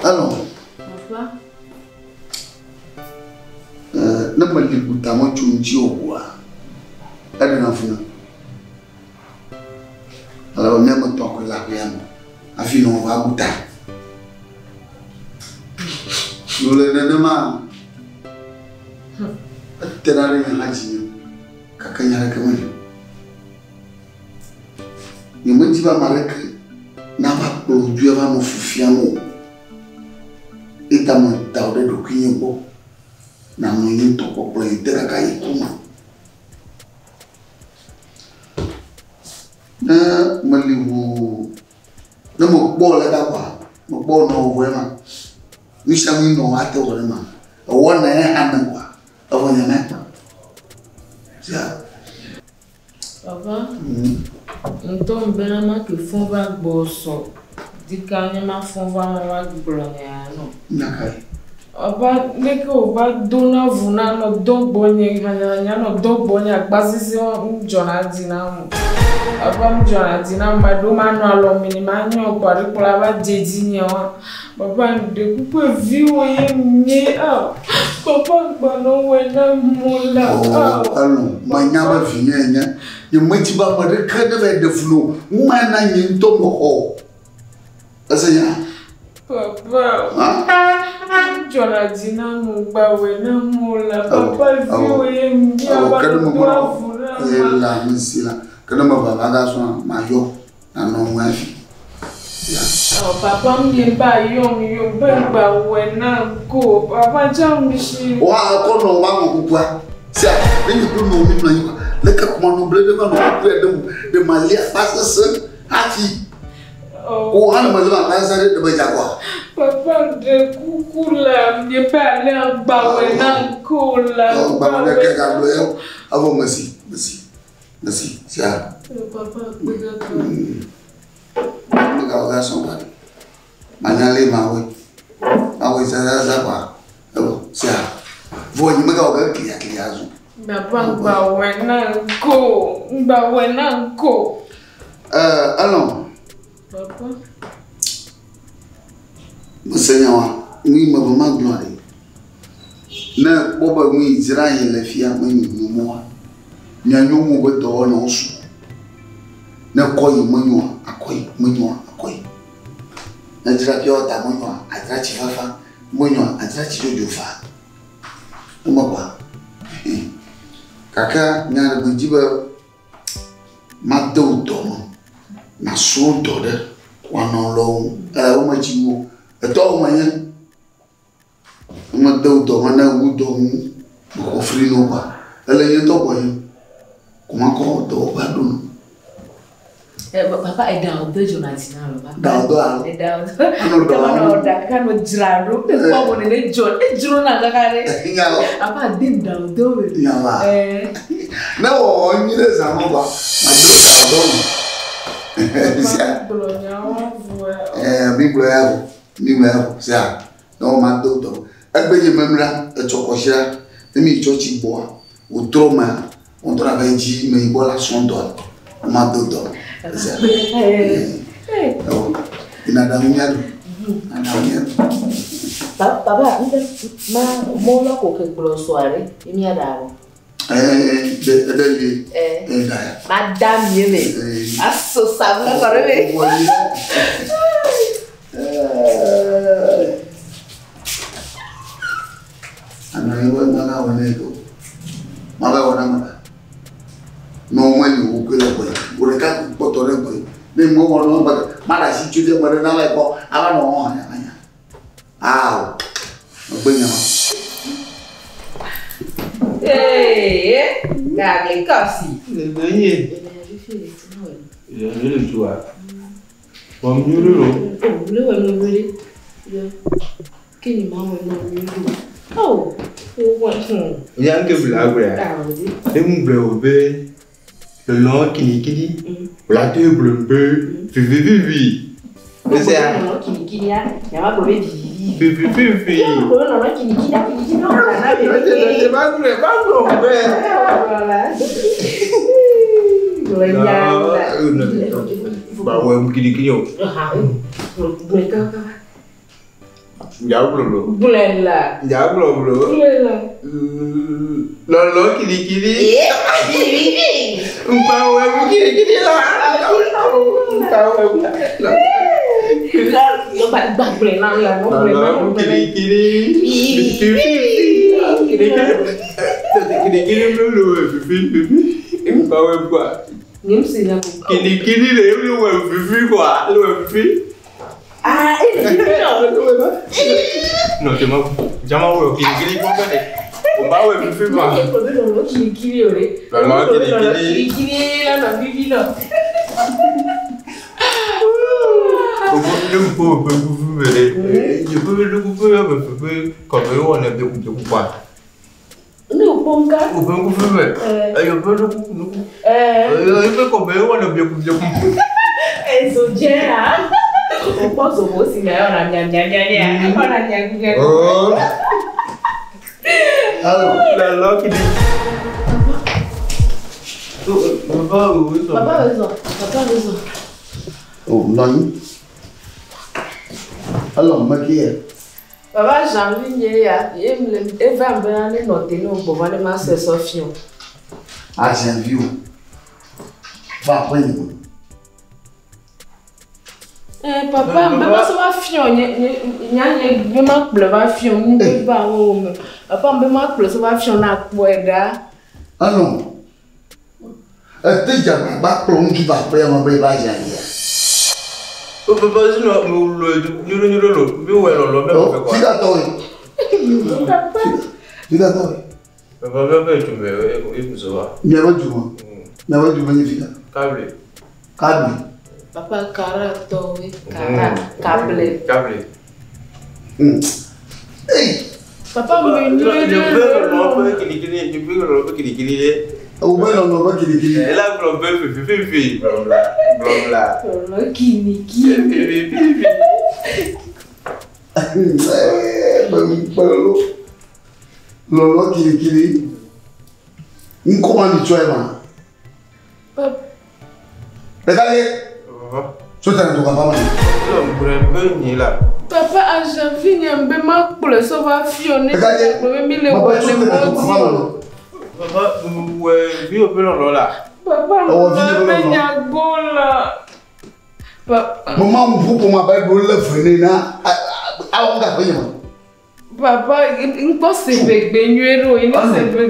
Alors. Papa. Ne me dis pas moi tu me dis au bois. Elle est enfant. Alors même toi que la bien. Afin on va goûter. Nous le donnons. Tenare yang haji. Kakaknya kemana? Ni menjiba marek. Nama produit va nous fufiamo. Et ta main ta ode do kinyebo. Na mwenye toko kwa itera kai kuma. Na malivu. Na mokbo la da kwa. Mokbo no wema. Misha mi no ate wema. Wona e hanan kwa. Avonya na. Ja. Papa. Então, bem que fon va bosso. De carne ma fon va blonha não. Nakai. Aba leke oba dona vuna no don bonye nya no don bonye gbasi si jona dina mu. Aba jona dina ma do ma no alo minima nyo pari pola ba jeji nya wa. Baba de kupe viwo ye nye ah. Papa ba no we na mula ah. Alo, manya ba vinye nya. Ye mati ba ma de kada ba de flo. Ma na nyi to mo ho. Asanya. Papa. Jona dina mu ba we na mula. Papa viwo ye nye ba do vuna. La misila. Kada ma ba ga so ma yo na no wa fi. Oh, papa me ba yo ba we na go. Papa jam shi. Wa ko no ma mo kupua. Sia, ni ku no mi na yo. Le ka ko no ble de ma no de malia pasese ati. Oh, han ma la na sare de ba jagwa. Papa de kukula me ba le ba we na ko la. Oh, ba le ka ga lo yo. Avo merci. Sia. Papa kuga ko. Kau dah sombat, mana le maui saya apa, siapa, voy ni kau dah kia tu. Bapa bawa nangko. Alon. Papa. Masanya wa, ni mabuma glori. Na boba ni Israel le fia mani numoa. Nyanyomo beto na osu. Na koi manyo, akoi manyo. Najira pia ta monyo ajira chifafa monyo ajira chijojofa umaba kaka nyana bujiba mado domo na so dode wanolo o majiwo eto manye mado domo na udomo ko frino ba ele yeto boy kuma ko do ba dun. Papa down the Jonathan. Down. Down. Kan jirado. Papa woni ne John. Jiro na zakare. Apa din down do. Yawa. Na o ni le zamo ba. Ma do down. Sia. Mi bloya. Sia. No ma do do. Agbeje memra e chokoshira. Emi chochi boa. O troma. On travaille ji me bola son do. Ma do do. Inadamia Papa, mo lo ko ke glo soare, imi adaro. Madame yeme. Asso sabla korebe. Anayewa ngala wanego. Mala wana. No mani ukule boy. Ureka potore boy. Ni mo wono ba mara si chude mare na lai ko aba no anya. Ah. Ogbenya ma. Gagle kasi. Nenye. Ya le tuwa. Wa mnyuru. Kini mawe no mnyuru. Oh. Ya nke blabra. Membre obe. Le long kini. La table be. Vivi. C'est ça. Kini ya. Ya ma bobe vivi. Vivi. Ya ma bobe no kini. No na be. Je va be. Ba wa kini yo. Diablo. Bulela. Diablo, bro. Bulela. Lolo, kili. Umpawe, kili lah. Umpawe. Bak bulela lah. Lolo, kili. Kili dulu, Fifi. Umpawe quoi? Nimsi na. Kili le, lu Fifi quoi? Lu Fifi. Ah, non, jamais ouais, kili quoi faire? On va ouais Fifi quoi? Kili ore. Lolo, kili. Là na bibi là. Je peux le couper, comme on a de couper quoi? Non, bon gars. On peut le couper. Je peux le couper. Je peux comme on a de couper. Et so bien. On pense au mot si là on a bien. On a bien. Oh. Alors, la loque il est. Papa raison. Oh, non. Alors, ma guerre. Papa, j'ai envie de dire, il va me noter nous pour voir les masses de Sophie. Ah, j'ai envie. Va prendre. Papa, je vais pas fion. Il y a des gens qui va fion. Nous ne pas où. Papa, je vais pas fion na poeda. Ah non. Tu dis pas plomb qui va faire mon bébé à Jania. Papa, nous Papa, carato, câble. Hey! Papa, Ou bien on va qu'il dit. Elle a Fifi. Blabla. Lolo kili. Comment tu es là? Regardez. Soutenirs, papa. Papa a jamais vu un béma pour le sauver fionner. Papa, ouais, viens au peu là. Papa, on va venir là. Maman, vous pour ma Bible le freiner là. Ah, on va payer. Papa, il pense que c'est beignuero, il ne sait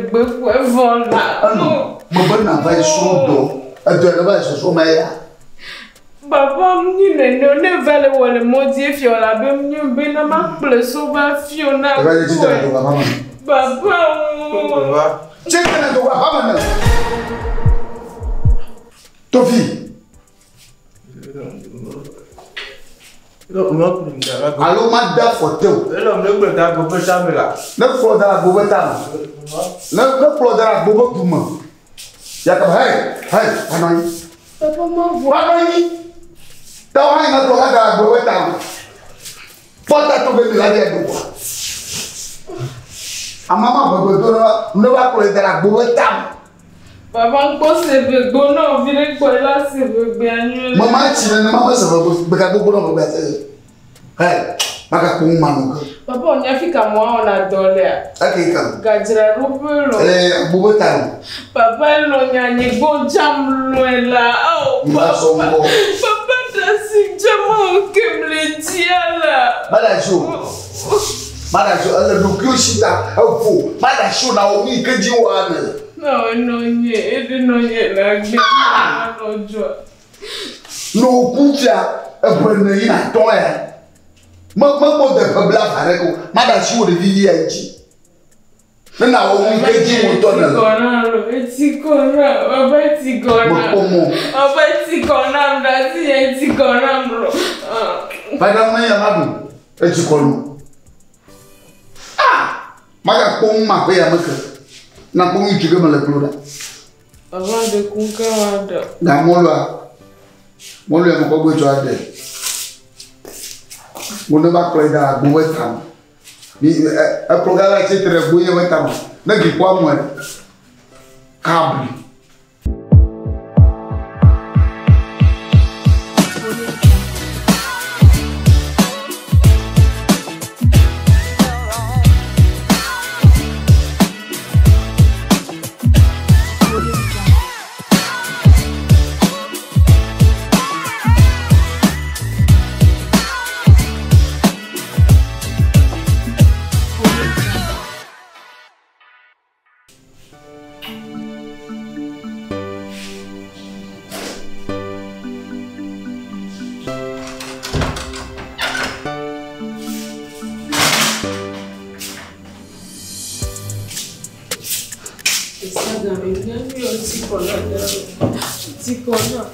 pas voler. Non, maman n'a pas son dos. Elle doit avoir son meilleur. Papa, ne valait pas le maudit fiola, ben mieux ben à ma place au bas fiona. Papa, tiens, tu ne dois pas maintenant. Tofi. Allô, madame Foto. Papa, c'est le bon nom, il quoi là, c'est le bien. Maman, tu n'as pas Papa, on y a fait qu'à moi, on adore. Gadra Roupelo. Papa, on y a des bons jambes là. Oh, papa, t'as si jamais que me dit là. Madame, elle nous cloche là, faux. Madame, je suis au que Dieu a. Non, la no kucha ebene ina ton e mo de pebla fare ko mada si wo de vivi aji na wo mi ke ji mo to na ti kona mda ti kona bro pada me ya madu e ti kono maga ko ma pe ya maka na ko mi ti ke mala plura avant de kunka na mo lo mo ko gbe jo ade mo ne ba ko da gbo wetam ni e programa ti tere gbo ye wetam na gi kwa mo kabri corner.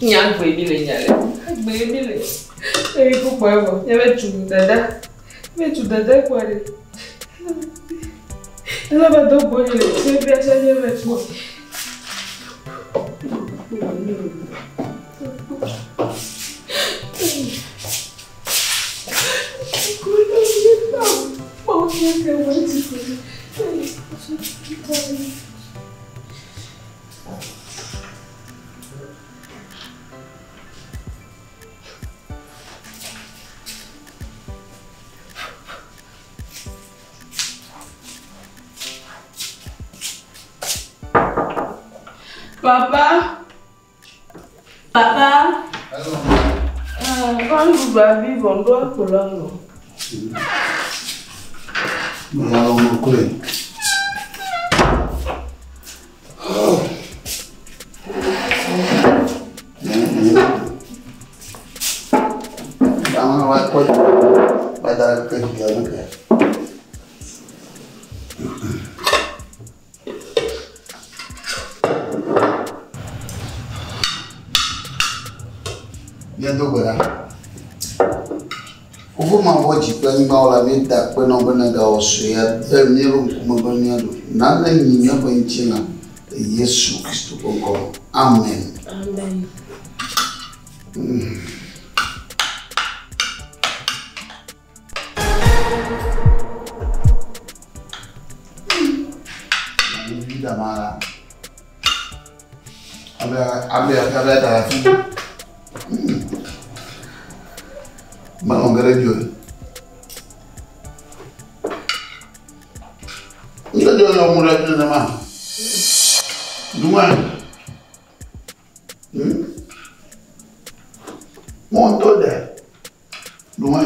Nyang baby le nyale. Baby le. Eh ko kwa ya vetu dada. Vetu dada kwa le. Ela vai dar banho le. Sempre acha que vai tu. Papa? Papa? Quand vous allez vivre, on doit prendre. Nous allons nous couler. Bientôt voilà. Vous m'envoyez du pain, la mise d'après non bon à Suya, Miro, Moboniado, Nana Nina Pointina, Yesu Christ Bongo. Amen. Amen. Évidemment, avec la fille. Malgré Dieu. Il a dit à mon événement. Loin. Mon dos d'air. Loin.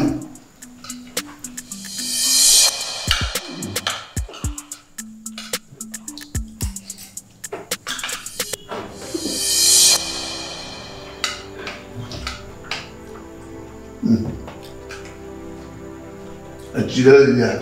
Bien.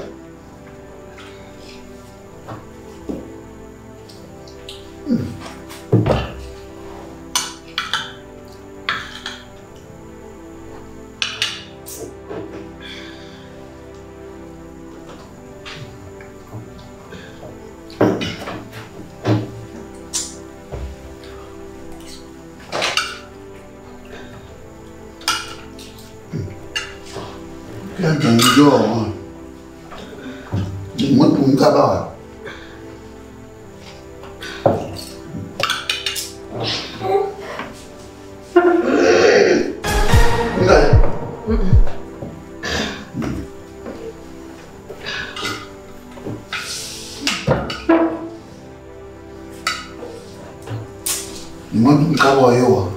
How are you?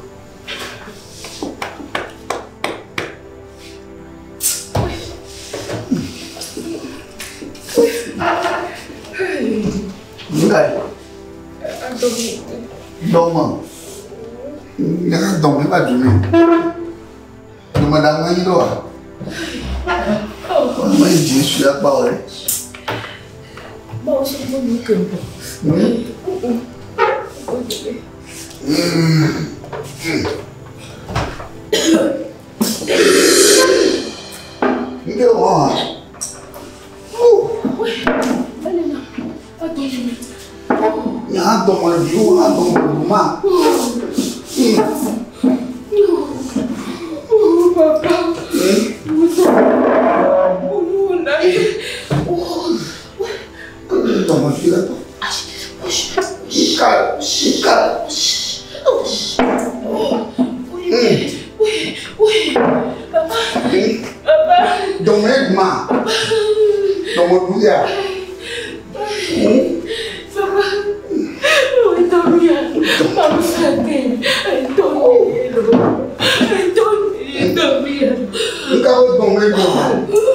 Dormant. Il y a un dormant, pas dormir. Madame, il doit. Moi, je suis là bas. Bon, je vais vous dire. Il est roi. Il y a un dormant, un dormant. Papa. Toma, filha. Cara. Papa. Dorme, ma. Dorme, mulher. Papa. Eu dormia. Vamos fazer. Dormia. Nunca vou dormir, não.